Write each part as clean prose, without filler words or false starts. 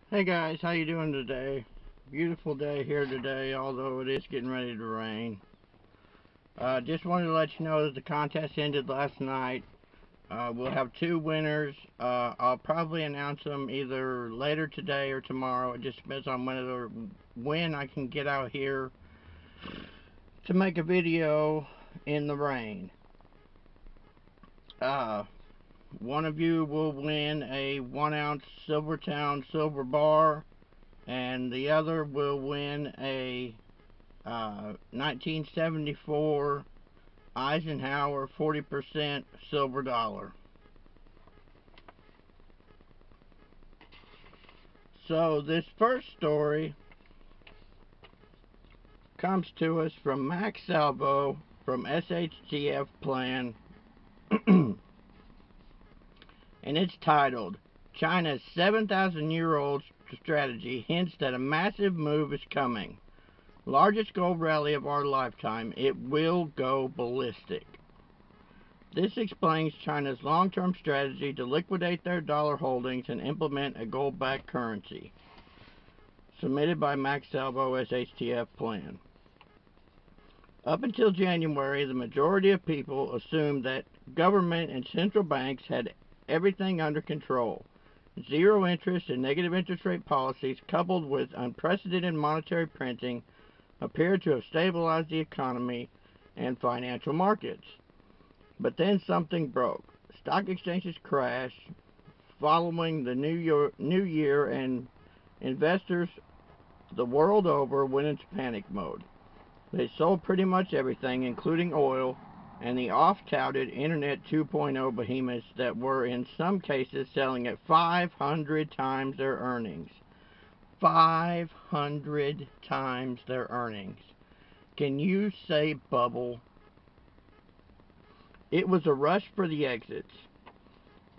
Hey guys, how you doing today? Beautiful day here today, although it is getting ready to rain. Just wanted to let you know that the contest ended last night. We'll have two winners. I'll probably announce them either later today or tomorrow. It just depends on when I can get out here to make a video in the rain. Uh, One of you will win a 1 ounce Silvertown silver bar, and the other will win a 1974 Eisenhower 40% silver dollar. So this first story comes to us from Max Salvo from SHGF Plan, and it's titled, China's 7,000-year-old strategy hints that a massive move is coming. Largest gold rally of our lifetime, it will go ballistic. This explains China's long-term strategy to liquidate their dollar holdings and implement a gold-backed currency. Submitted by Max Salvo SHTF Plan. Up until January, the majority of people assumed that government and central banks had everything under control. Zero interest and negative interest rate policies, coupled with unprecedented monetary printing, appeared to have stabilized the economy and financial markets. But then something broke. Stock exchanges crashed following the new year, and investors the world over went into panic mode. They sold pretty much everything, including oil and the oft-touted Internet 2.0 behemoths that were in some cases selling at 500 times their earnings. 500 times their earnings. Can you say bubble? It was a rush for the exits.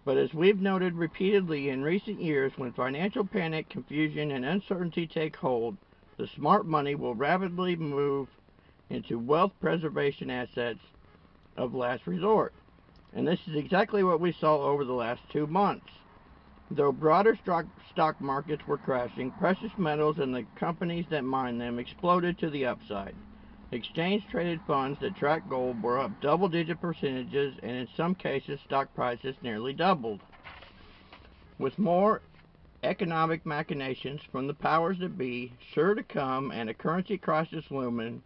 But as we've noted repeatedly in recent years, when financial panic, confusion, and uncertainty take hold, the smart money will rapidly move into wealth preservation assets of last resort. And this is exactly what we saw over the last 2 months. Though broader stock markets were crashing, precious metals and the companies that mine them exploded to the upside. Exchange-traded funds that track gold were up double-digit percentages, and in some cases stock prices nearly doubled. With more economic machinations from the powers that be sure to come and a currency crisis looming,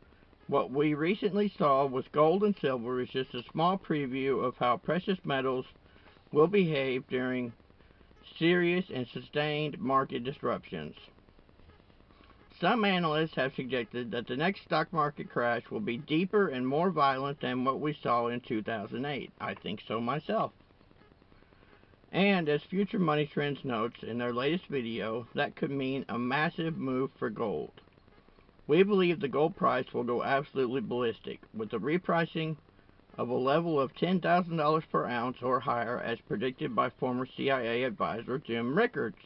what we recently saw with gold and silver is just a small preview of how precious metals will behave during serious and sustained market disruptions. Some analysts have suggested that the next stock market crash will be deeper and more violent than what we saw in 2008. I think so myself. And as Future Money Trends notes in their latest video, that could mean a massive move for gold. We believe the gold price will go absolutely ballistic, with the repricing of a level of $10,000 per ounce or higher, as predicted by former CIA advisor Jim Rickards.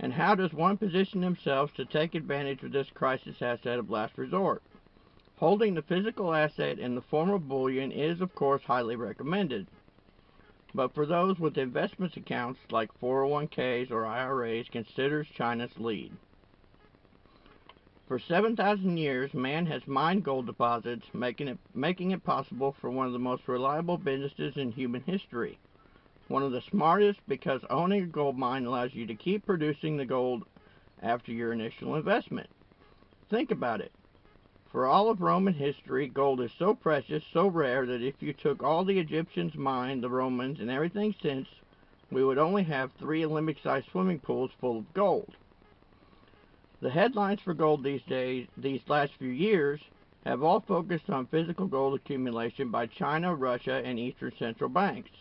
And how does one position themselves to take advantage of this crisis asset of last resort? Holding the physical asset in the form of bullion is, of course, highly recommended. But for those with investment accounts like 401ks or IRAs, considers China's lead. For 7,000 years, man has mined gold deposits, making it possible for one of the most reliable businesses in human history. One of the smartest, because owning a gold mine allows you to keep producing the gold after your initial investment. Think about it. For all of Roman history, gold is so precious, so rare, that if you took all the Egyptians mined, the Romans, and everything since, we would only have 3 Olympic-sized swimming pools full of gold. The headlines for gold these last few years, have all focused on physical gold accumulation by China, Russia, and Eastern Central banks.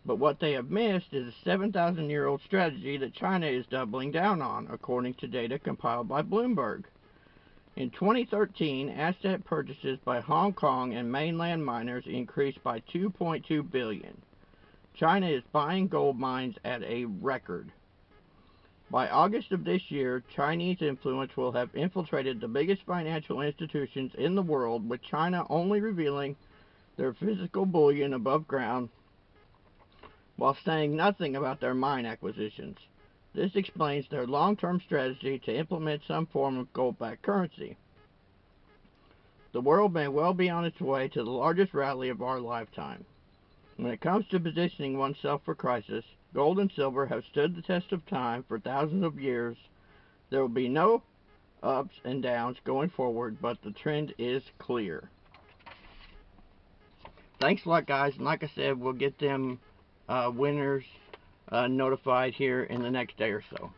But what they have missed is a 7,000-year-old strategy that China is doubling down on, according to data compiled by Bloomberg. In 2013, asset purchases by Hong Kong and mainland miners increased by $2.2 billion. China is buying gold mines at a record. By August of this year, Chinese influence will have infiltrated the biggest financial institutions in the world, with China only revealing their physical bullion above ground, while saying nothing about their mine acquisitions. This explains their long-term strategy to implement some form of gold-backed currency. The world may well be on its way to the largest rally of our lifetime. When it comes to positioning oneself for crisis, gold and silver have stood the test of time for thousands of years. There will be no ups and downs going forward, but the trend is clear. Thanks a lot, guys, and like I said, we'll get them winners notified here in the next day or so.